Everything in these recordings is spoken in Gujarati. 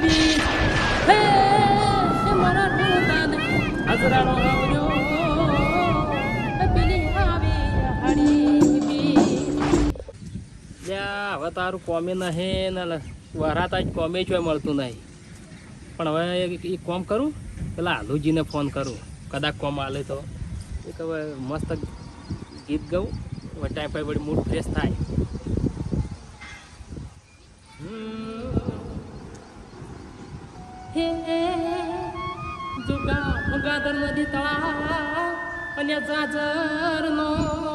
બી હે મારા રોદાને હજરાનો આવ્યો પેલી આવી હળી બી લ્યા હવે તારું કોમે નહીં ને વરાતા જ કોમે જ મળતું નહીં પણ હવે એ કોમ કરું પેલા આલુજીને ફોન કરું કદાચ કોમ આલે તો એક હવે મસ્ત ગીત ગાઉં હવે ટાઈમ પર વળી મૂડ ફ્રેશ થાય હે ગાદર નદી તળાવ અને જાજરનો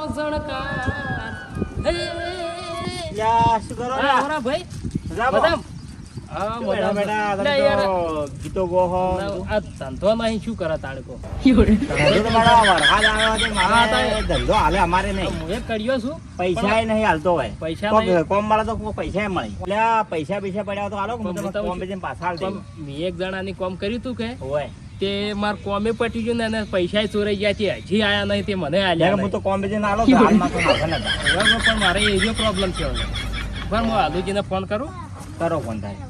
જણકાર હે યા શું કરો હા ભાઈ બદામ ગીતો ગોહો આ ધંધો નહીં શું કરે તાળકો ધંધો હાલે અમારે નહીં હું એ કર્યો છું પૈસા નહીં હાલતો હોય પૈસા કોમ મળે તો પૈસા મળે એટલે પૈસા પડ્યા તો હાલો કોમ બેસીને પાછા હાલ મેં એક જણાની કોમ કર્યું તું કે હોય તે માર કોમે પટી ગયું ને એને પૈસા ચોરાઈ ગયા છે હજી આયા નહીં તે મને આલ્યા હું તો કોમ બેસીને હાલો તો હાલમાં તો માથે નતા પણ મારે એવો પ્રોબ્લેમ છે હવે પણ હું આલુજીને ફોન કરું કરો ફોન થાય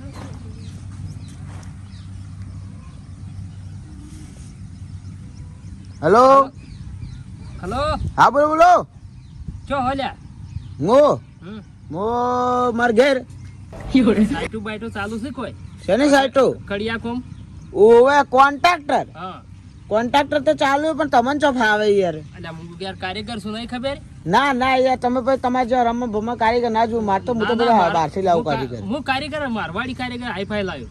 હેલો હલો હા બોલો બોલો ચો હોલ્યા મો માર ઘેર સાઈટુ બાઈટુ ચાલુ છે કોઈ શેની સાઈટો કડિયા કોમ ઓવે કોન્ટ્રાક્ટર હા કોન્ટ્રાક્ટર તો ચાલુ પણ તમને ચો ફાવે યાર એટલે હું યાર કારીગર છું નહીં ખબર ના ના યાર તમે ભાઈ તમારે જો રમ ભમા કારીગર ના જો માર તો હું તો બધા બહારથી લાવું કારીગર હું કારીગર મારવાડી કારીગર હાઈફાઈ લાવ્યો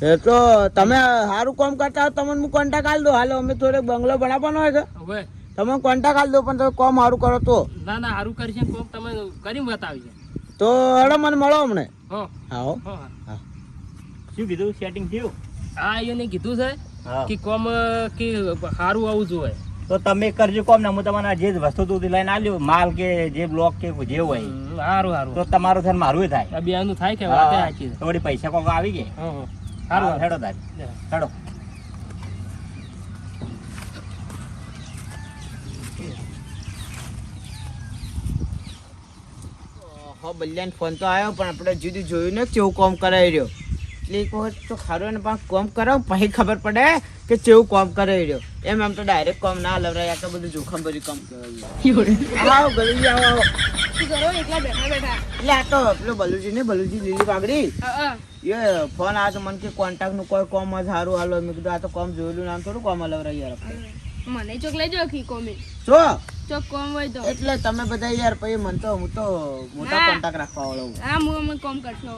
એટલો તમે સારું કામ કરતા હો તમને હું કોન્ટ્રાક્ટ આલ દો હાલો અમે થોડો બંગલો બનાવવાનો હોય કે હવે તમે કોન્ટ્રાક્ટ આલ દો પણ તમે કામ સારું કરો તો ના ના સારું કરશે કોમ તમે કરી બતાવજો તો હેડો મને મળો અમને હો આવો હા શું કીધું સેટિંગ થયું આ એને કીધું છે કે કોમ કે સારું આવું જોઈએ તો તમે કરજો કોમ ને હું તમારા જે વસ્તુ તું લઈને આવ્યો માલ કે જે બ્લોક કે જે હોય સારું સારું તો તમારું થાય મારું થાય આ બેનું થાય કે વાત સાચી તો વળી પૈસા કોક આવી ગયા સારું હેડો દાદ હેડો બલ્યાન ફોન તો આવ્યો પણ આપણે જુદી જોયું ને કેવું કામ કરાવી રહ્યો એટલે એક વખત તો ખારું ને પણ કામ કરાવ પછી ખબર પડે કે કેવું કામ કરાવી રહ્યો એમ તો ડાયરેક્ટ કામ ના લવરાય આ તો બધું જોખમ ભર્યું કામ કરાવી આવો ગલુજી આવો શું કરો એકલા બેઠા બેઠા એટલે આ તો પેલો બલુજી ને બલુજી લીલી પાઘડી એ ફોન આવ્યો તો મને કે કોન્ટેક્ટ નું કોઈ કામ જ સારું હાલો મેં કીધું આ તો કામ જોયેલું નામ થોડું કામ લવરાય યાર આપણે મને ચોક લઈ જાઓ કી કોમે જો ચોક કોમ હોય તો એટલે તમે બધા યાર પછી મને તો હું તો મોટા કોન્ટેક્ટ રાખવા વાળો હા હું અમે કોમ કરશો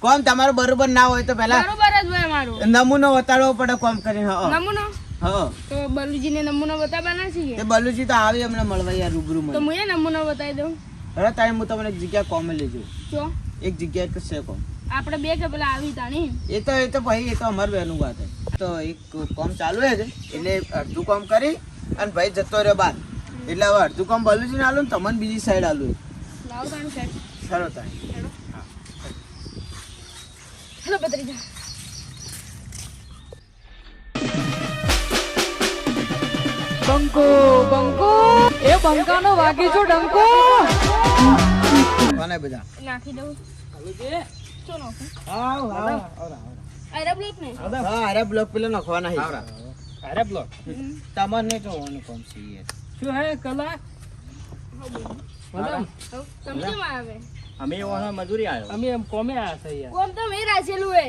કોમ તમારું બરોબર ના હોય તો પહેલા બરોબર જ હોય મારું નમૂનો બતાડવો પડે કોમ કરીને નમૂનો હા તો બલુજી ને નમૂનો બતાવવાના છીએ તે બલુજી તો આવી હમણાં મળવા યાર રૂબરૂ તો મને હું એ નમૂનો બતાવી દઉં અરે તાઈ હું તમને એક જગ્યા કોમે લઈ જાઉં જો એક જગ્યાએ તો છે કોમ આપણે બે કે પેલા આવી તાણી એ તો ભાઈ એ તો અમારું બેનું વાત છે તો એક કામ ચાલુ છે એટલે અડધું કામ કરી અને ભાઈ જતો રહ્યો બાર એટલે હવે અડધું કામ બલુજીને આલું ને તમને બીજી સાઈડ આલું લાવ તાણી સેટ ખરો તાઈ હેલો બદરી જા બંકો બંકો એ બંકાનો વાગી છો ડંકો કોને બધા નાખી દઉં આલુજી ચો નાખું આવ આવ અરે બ્લોક ને હા અરે બ્લોક પેલા નાખવાના છે અરે બ્લોક તમને તો ઓનું કામ છે યાર શું હે કલા મતલબ તમે કેમ આવે અમે ઓનો મજૂરી આવ્યો અમે એમ કોમે આયા છે યાર કોમ તો મેં રાખેલું હે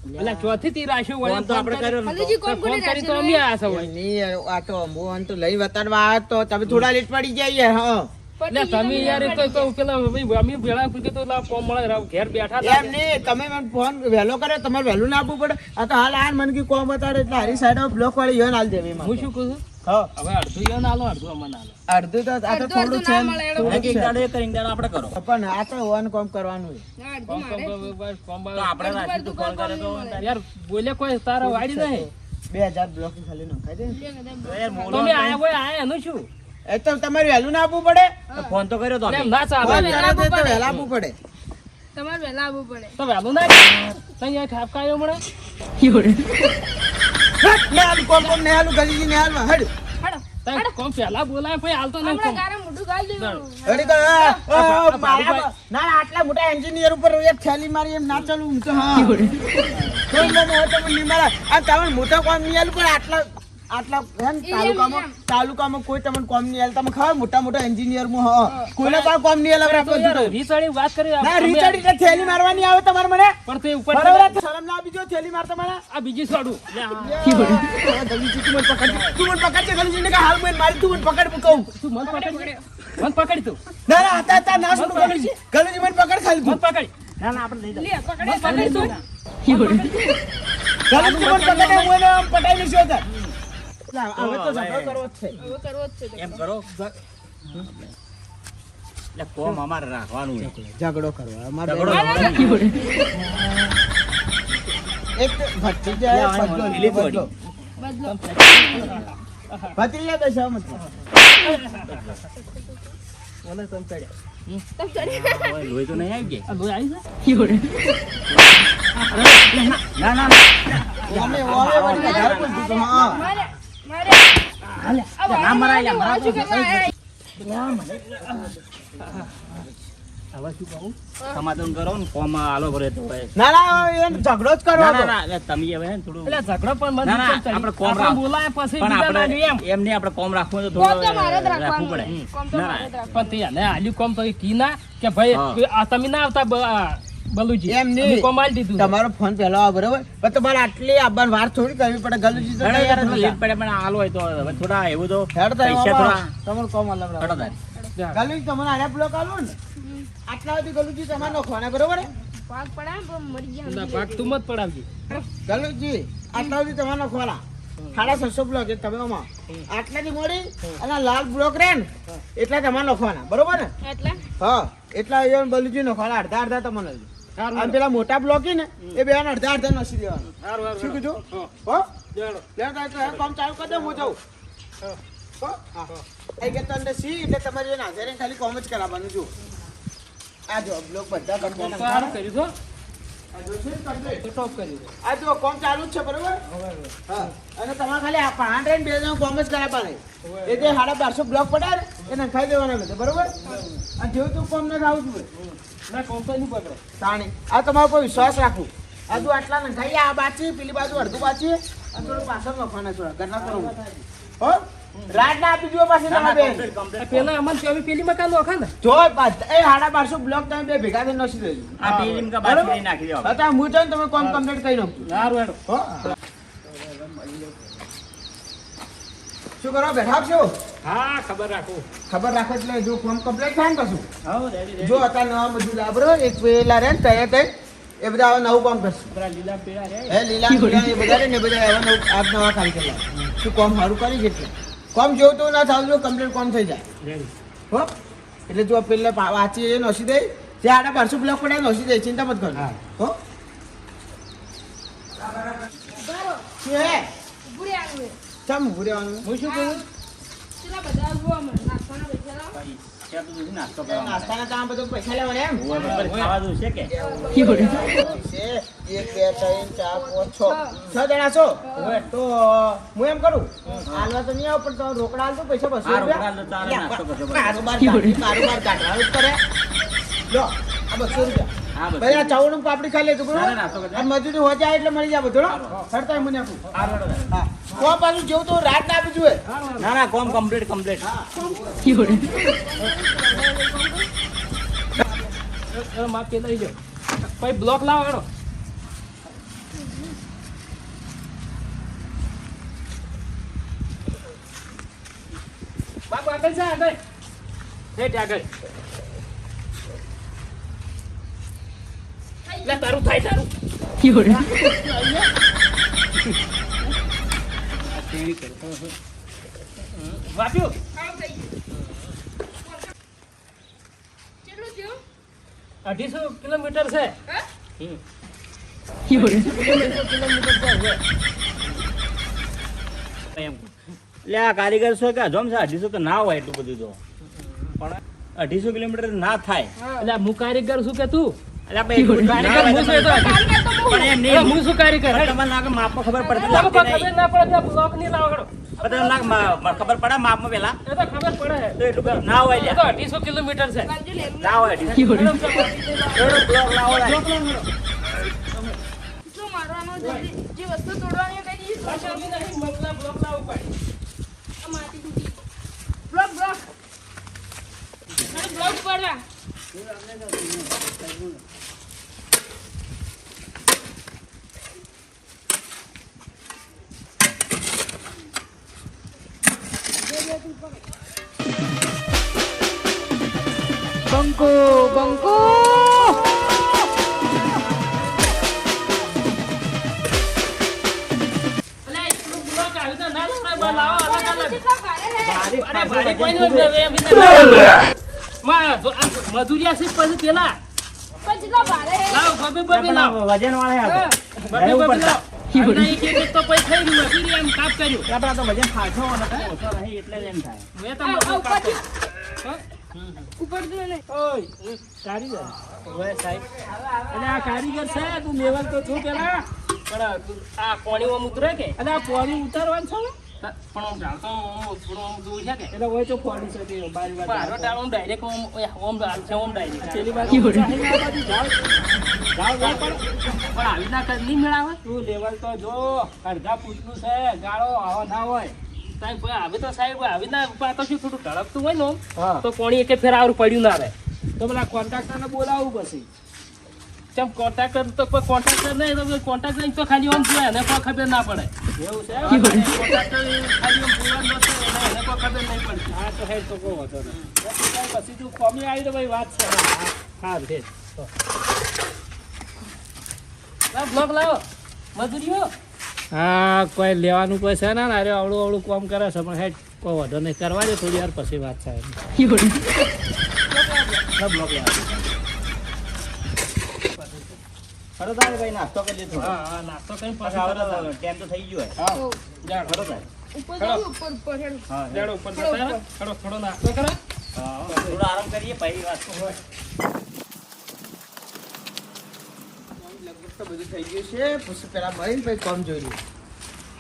એટલે ચોથી તી રાખ્યું વળી ફોન તો આપણે કર્યો નતો. હલુજી કોમ ફોન કોને કરી તો રાખેલું અમે આયા છે વળી નહીં આ તો હું તો લઈ બતાડવા આવ્યો તો તમે થોડા લેટ પડી જાય યાર હા એટલે તમે યાર એ તો પેલા ભાઈ અમે ભેળા પૂછે તો લા કોમ મળે ઘેર બેઠા હતા એમ નહીં તમે મને ફોન વહેલો કર્યો તમારે વહેલું ના આપવું પડે આ તો હાલ આ મને કે કોમ બતાડે એટલે હારી સાઈડ બ્લોક વાળી યોન હાલ દેવી હું શું કહું છું હા હવે અડધું યો ના આલો અડધું અમને આલો અડધું તો આ તો થોડું છે ના મળે એડો. થોડું એક છે. દાડો એ કરીને દાડો આપણે કરો પણ આ તો હોવાનું કામ કરવાનું છે. ના અડધું કોમ મારે કોમ તો આપણે રાશી તું ફોન કરે તો યાર બોલે કોઈ તારા વાડી નહીં 2000 બ્લોક ખાલી નખાઈ દે તો યાર મોલો તમે આયા હોય આયા એનું શું એ તો તમારે વહેલું ના આપવું પડે તો ફોન તો કર્યો તો એમ અમે. ના ચાલે ફોન કરે તો વહેલા આપવું પડે તમારે વહેલા આવવું પડે તો વહેલું ના તઈ આ ઠાપકાયો મળે હટ ને હાલ કોમ ને હાલું ગલીજી ને હાલમાં હડ હાડો તઈ કોમ પહેલા બોલાય પછી હાલતો નહીં હમણાં કોમ ગારા મોઢું ગાળી દેવાનું હડી તો ના આટલા મોટા એન્જિનિયર ઉપર એક થેલી મારી એમ ના ચાલુ હું તો હા થોડું હોય તો નહીં મળે. આ તમને મોટા કોમ નહીં આલું પણ આટલા એમ તાલુકામાં કોઈ તમને કોમ નહીં આલે. તમે ખબર મોટા મોટા એન્જિનિયર માં કોઈને પણ કોમ નહીં આલે. રીસાડી વાત કરી ના રીચડી એટલે થેલી મારવાની આવે તમારે મને પણ તે ઉપર બરાબર આ શરમ ના આપી જો થેલી મારતા મને. આ બીજી સાડું ગલીજી તું મને પકડ છે ગલીજીને કે હાલ મને મારી તું મને પકડ કહું. તું મન પકડી તું ના ના હતા ના છોડું ગલીજી મને પકડ ખાલી મન તું. પકડી ના ના આપણે લઈ લે પકડે પકડી તું ગલીજી મને પકડે હું એને આમ પટાઈ લઈશું અત્યારે. હવે તો ઝઘડો કરવો જ છે. હવે કરવો જ છે એમ કરો એટલે કોમ અમારે રાખવાનું છે. ઝઘડો કરવો અમારે ઝઘડો એક ભત્રીજા બદલો બદલો ભત્રીજા બેસા મતલબ મને તમ ચડ્યા તમ ચડી હવે લોહી તો નહીં આવી ગઈ. આ લોહી આવી ના ના ના અમે ઓવે વળી વધારે બોલતું હતું. હા મારે ના મરાય મરાય હવે શું કહું સમાધાન કરો ને કોમ આલો ભરે તો ભાઈ. ના ના એ ઝઘડો જ કરવો ના હતો. ના ના તમે હવે હે ને થોડું એટલે ઝઘડો પણ મને ના, ના, કેમ ચડી? આપણે કોમ આપણે રાખ. બોલાય પછી પણ બીજા આપણે લાગ્યું એમ એમ નહીં આપણે કોમ રાખવું તો કોમ થોડું તો મારે જ રાખવું પડે. રાખવાનું કોમ તો ના, મારે જ ના. રાખવાનું પણ તે ને આલ્યું કોમ તો એ કી ના કે ભાઈ હા. આ તમે ના આવતા બલુજી એમ નહીં. અમે કોમ આલી દીધું તમારો ફોન પહેલો આવે બરોબર પણ તમારે આટલી આવવાની વાર થોડી કરવી પડે. ગલુજી તો અરે યાર તૈયાર જ લેટ હતા. પડે પણ આલો હોય તો હવે થોડા એવું તો હેડ તો પૈસા એમાં થોડા તમારું કોમ અલગ હટો રાખો. તારે. ગલુજી તમને આડા બ્લોક આલો ને આટલા સુધી ગલુજી તમારે નખવાના બરોબર હે? ભાગ પડાય પણ મરી ગયા ના, ભાગ તું મત પડાવજી ગલુજી આટલા સુધી તમારે નખવાના 650 બ્લોક એ તમે આમાં આટલાથી મળી અને લાલ બ્લોક રહે ને એટલા તમારે નખવાના બરોબર ને? એટલે હા એટલા એ ગલુજી નખવાના અડધા અડધા તમને અને પેલા મોટા બ્લોક ને એ બે અડધા અડધા નસી દેવાના. શું કીધું? હો લે તો કામ ચાલુ કરી દે હું જાઉં. હો હા એ કે તને સી એટલે તમારે એને હાજર રહીને ખાલી કોમ જ કરાવવાનું. જો આ જો બ્લોક બધા કોમ કંપની તો સારું કર્યું છો આ જો છે ને complete. તો ટોપ કર્યું છે. આ જો કોમ ચાલુ જ છે બરોબર. હા અને તમારે ખાલી આ 5 રહીને 2 જણ કોમ જ કરાવવાના. એ જે 1250 બ્લોક પડ્યા ને એ નખાઈ દેવાના બધા બરોબર. આ જેવું તું કોમ ન થાવું છું ના કોમ તો નહીં પકડે તાણી આ તમારો કોઈ વિશ્વાસ રાખવું. આ તું આટલા નખાઈ આ બાચી પેલી બાજુ અડધું બાચી અને થોડું પાછળ નખાના થોડા ઘરના કરો હો રાત ના આપી દો પાછી ના, ના, તમે બે complete, complete. આ પેલા અમને ચોવી પેલી મકાન નોખા ને જો એ 1250 બ્લોક તમે બે ભેગા થઈને નસી દેજો. આ ટીમ કા બાજુ લઈ નાખી દેવા. હતા હું જાઉં ને તમે કોમ કમ્પ્લીટ કરી નાખજો. સારું હેડો હો શું કરો બેઠા છો? હા ખબર રાખો ખબર રાખો એટલે જો કોમ કમ્પ્લીટ થાય ને પાછું હા રેડી રેડી. જો અત્યારે નવા બધું લાબરો એક પેલા રે ને તૈયાર થઈ એ બધા હવે નવું કામ કરશે. પેલા લીલા પીળા રે એ લીલા પીળા એ બધા રે ને એ બધા હવે નવું આજ નવા ખાલી કરવા શું કોમ સારું કરી છે એટલે કોમ જેવું તો ના થાવ જો કમ્પ્લીટ કોમ થઈ જાય રેડી હો એટલે જો પેલે વાંચી એ નસી દે જે 1250 બ્લોક પડ્યા નસી દે ચિંતા મત કરો હો શું હે ઉભું રહેવાનું ચમ ઉભું રહેવાનું હું શું કહું પેલા બધા ઉભો મને નાખવાના પૈસા લાવો ત્યાં તો બધું નાસ્તો કરવાનો. નાસ્તાના ત્યાં બધું પૈસા લેવાના એમ ઓય, બરાબર ખાવા દઉં છે કે છે 1 2 3 4 5 6 જણા છો તો હું એમ કરું હાલવા તો નહીં આવ પણ તમે રોકડા હાલ તો પૈસા બસો હા, રૂપિયા. રોકડા તો ચાલે, નાસ્તો કરજો. કારોબાર કાઢવાનું જ કરે લો આ 200 રૂપિયા હા બસ. ભાઈ આ ચાવડું પાપડી ખાઈ લેજો બરોબર ના, ના, નાસ્તો કરજો. અને મજૂરી હો જાય એટલે મળી જાય બધું હડતા મને આપું હા, બરાબર. હા કોણ પાછું જેવું તો રાત ના આપી જોઈએ ના ના કોમ કમ્પ્લીટ કમ્પ્લીટ. માપ કે લઈ જાઓ પછી બ્લોક લાવો હેડો બાપુ આગળ છે આગળ હેઠ આગળ લે તારું થાય તારું વાપ્યું આવ થઈ ગયું કેટલું થયું 250 કિલોમીટર છે હે એમ. એટલે આ કારીગર છો કે જોમ છે 250 તો ના હોય એટલું બધું તો પણ 250 કિલોમીટર ના થાય. એટલે હું કારીગર છું કે તું એટલે આપણે એટલું બધું ના કારીગર હોય હું છું એ તો પણ એમ એટલે નહીં. હું શું કારીગર હેડ તમારે ના કે માપમાં ખબર પડતી તમે કોઈ લાગતી ખબર નહીં. ના પડે બ્લોક નહીં લાવો હેડો પણ તમને ના ખબર પડે માપમાં પેલા એ તો ખબર પડે તો એટલું બધું ના હોય એ લ્યા. તો 250 કિલોમીટર છે બાજુ લેવું ના હોય 250. હેડો, એવડો બ્લોક લાવો લ્યા. શું મારવાનો જલ્દી જે વસ્તુ તોડવાની હોય કઈ આ જલ્દી નહીં, મગના બ્લોક લાવો પાડી. આ માટી તૂટી બ્લોક બ્લોક અરે બ્લોક પડવા બંકો બંકો અલે એટલું બ્લોક આવી તો ના લવરાય, બા લાવો અલગ અલગ. કેટલા ભારે હે ભારે અરે ખાસું ભારી વજન કોઈ ખૂબ નહીં, છે. એમ બીજા માં જો આ મજૂરિયા છે પછી પેલા પણ કેટલા ભારે હે લાવો બબે બબે લાવો. વજન વાળા હા, બબે બબે લાવો. આના એક એક તો પછી થઈ ગયું, મજૂરી એમ કાપ કર્યું. આપડા તો વજન ખાસો અને ઓછો રહે એટલે જ એમ થાય. મેં તો મજૂર કાપ કર્યું. હા? ઉપર તો નહીં ઓય, એ કારીગર. ઓય સાહેબ. અને આ કારીગર છે, તું લેવલ તો છું પેલા. પણ તું આ પાણી ઓમ ઉતરે કે? અને આ પોણી ઉતારવાનું છે ને? પણ આમ ઢાળતો આમ થોડું આમ દૂર છે કે? એટલે હોય તો પોણી છે તે બારી પણ બારી. આનો ટાળો આમ direct આમ, ઓય, આમ ડાળ છે, આમ direct. પેલી બાજુ ઊંચાઈ ના બાજુ જાવ. જાવ ના પણ પણ આવી ના કર નહીં મેળાવે. તું લેવલ તો જો અડધા ફૂટનું છે ગાળો આવો ના હોય. સાહેબ ભાઈ આવી તો સાહેબ આવી ના આ તો શું થોડું ઢળકતું હોય ને આમ, હા તો પાણી એકે ફેર આવરું પડ્યું ના રહે. તો પેલા કોન્ટ્રાક્ટરને બોલાવવું પછી. ચમ કોન્ટ્રાક્ટર તો કોઈ કોન્ટ્રાક્ટર નહીં, તો કોન્ટ્રાક્ટર નહીં તો ખાલી આમ જોઈએ એને કોઈ ખબર ના પડે. એવું છે કોન્ટ્રાક્ટર ખાલી આમ જોવાનું નથી, એટલે એને કોઈ ખબર નહીં પડતી. હા તો હેડ તો કહો હતો ને પછી તું કોમી આવી તો ભાઈ વાત છે હા હેડ લાવ બ્લોક લાવો મજૂરીઓ. હા કોઈ લેવાનું કોઈ છે ને અરે અવળું અવળું કામ કરે છે પણ હેડ કોઈ વધો નહીં કરવા દે થોડી વાર પછી વાત છે બ્લોક ખરો તારે ભાઈ નાસ્તો કરી લીધો. હા હા નાસ્તો કઈ પાછા આવે તો ટાઈમ તો થઈ ગયો હોય. હા જાડો ખરો તારે. ઉપર જવું ઉપર ઉપર હેડ હા જાડો ઉપર જતા રહે. થોડો થોડો નાસ્તો કરે. હા, થોડો આરામ કરીએ પછી વાત લગભગ તો બધું થઈ ગયું છે પછી પેલા મળીને પછી કામ જોઈ લઈએ.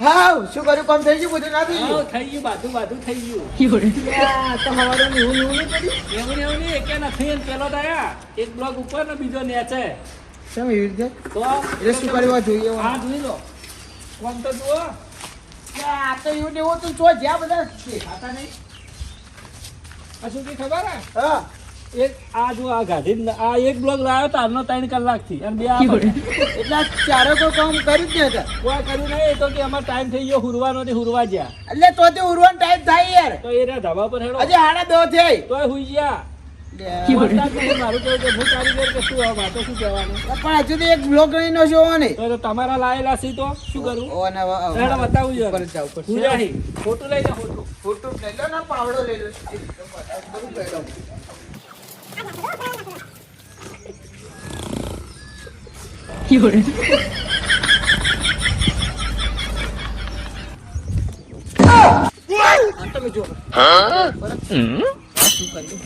હા શું કર્યું કામ થઈ ગયું બધું ના થઈ હા, ગયું થઈ ગયું બાધું થઈ ગયું યા, તો હવારે એવું એવું નહીં કર્યું એવું ને એવું નહીં કે નથી ને પેલો દયા એક બ્લોક ઉપર ને બીજો નીચે કેમ એવી રીતે તો એટલે શું કરવા જોઈએ હા જોઈ લો કોમ તો જુઓ આ તો એવું ને એવું તું જો જ્યાં બધા દેખાતા નહીં આ શું કઈ ખબર હે હા એક આ જો આ ગાડી આ એક બ્લોક લાવ્યો તારનો 3 કલાકથી અને બે આ બધા. એટલે આ ચારે કોઈ કામ કર્યું જ નહીં હતા. કોઈ કર્યું નહીં એ તો કે અમાર ટાઈમ થઈ ગયો હુરવાનો થી હુરવા ગયા એટલે તો તે ઉરવાનો ટાઈમ થાય યાર તો એ રહ્યા ધાબા પર હેડો હજી 8:30 થઈ તોય હુઈ ગયા વરસાદ નહીં, મારું કેવું કે હું કારીગર કે શું હવે તો શું કહેવાનું પણ હજુ તો એક બ્લોક નહીં નો જોવો ને તો તમારા લાયેલા સી તો શું કરું ઓ ને હેડો બતાવું છે ઉપર જાવ ઉપર હું નહીં ફોટો લઈ લે ફોટો ફોટો લઈ લો ને પાવડો લઈ લો બધું લઈ લો તમે જો શું કર્યું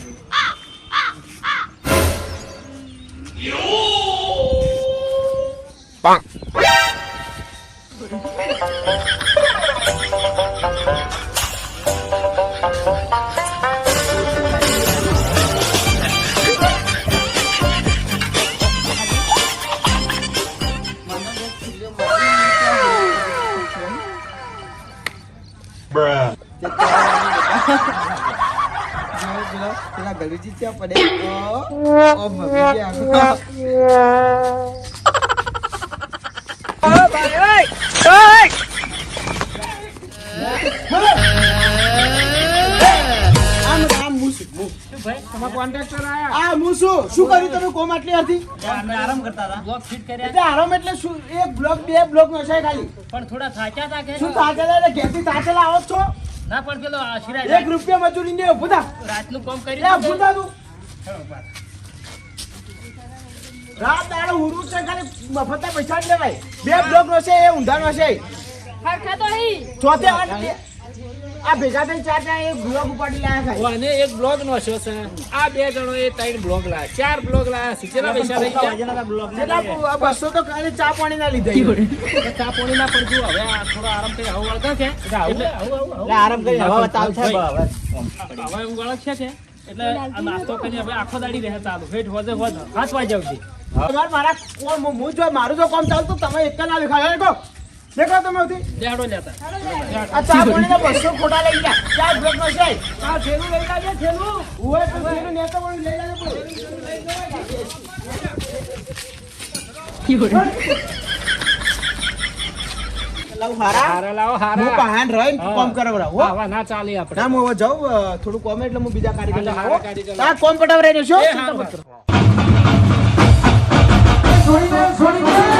પેલા ગલુજી ત્યાં પડે ઓ મમ્મી ગયા આમ મૂસું શું ભાઈ તમારા કોન્ટ્રાક્ટર આયા આ મૂસું શું કર્યું તમે કોમ આટલી હતી અમે આરામ કરતા હતા. બ્લોક ફિટ કર્યા એટલે આરામ એટલે શું એક બ્લોક બે બ્લોક નો છે ખાલી પણ થોડા થાક્યા હતા કે શું તાચેલા એટલે ઘેરથી તાચેલા આવો જ છો ના પણ પેલો આશીર્વાદ 1 રૂપિયા મજૂરી ને ઉભું થા રાતનું કામ લે કર્યું ઉભું થા તું હેડો બાર. રાત દાડો હુરું છે ખાલી મફતના પૈસા જ લેવાય બે બ્લોક નો છે એ ઊંધાનો છે હરખા તો અહીં ચોથે આ ભેગા થઈ ચાર જણા એક બ્લોક ઉપાડી લાયા ખાલી અને એક બ્લોગ નો શો છે આ બે જણો એ 3 બ્લોક લાયા 4 બ્લોક લાયા છે કેટલા પૈસા લઈ ગયા વજનવાળા બ્લોક ને કેટલા લઈએ. 200 તો ખાલી ચા પાણી ના લીધા એટલે ચા પાણી ના પણ જો હવે આ થોડો આરામ કરી હવે વળગા કે એટલે એટલે આરામ કરી હવે ચાલુ છે હવે એમ વળગ છે કે એટલે આ નાસ્તો કરીને હવે આખો દાડી રહે ચાલુ હેઠ હોજે હોજ 7 વાગ્યા સુધી તમારે મારા કોમ હું જો મારું જો કામ ચાલતું તમે એક ના દેખાડો દેખો દેખો તમે ઉથી લેડો લેતા આ ચા પાણીના 200 ખોટા લઈ ગયા ચા બ્લોક નો છે આ થેલું લઈ લાગે થેલું ઓય તો થેલું નેતો પણ લઈ લાગે લાવ હારા હારા લાવો હું હારા પહાણ રહીને કામ કરાવરા હો આવા ના ચાલે આપણે ના હું હવે જાઉં થોડું કોમ એટલે હું બીજા કારીગર હારા લાવો કારીગર આ કોમ પટાવરાઈ રહ્યો છો એ હારું. છોડી દે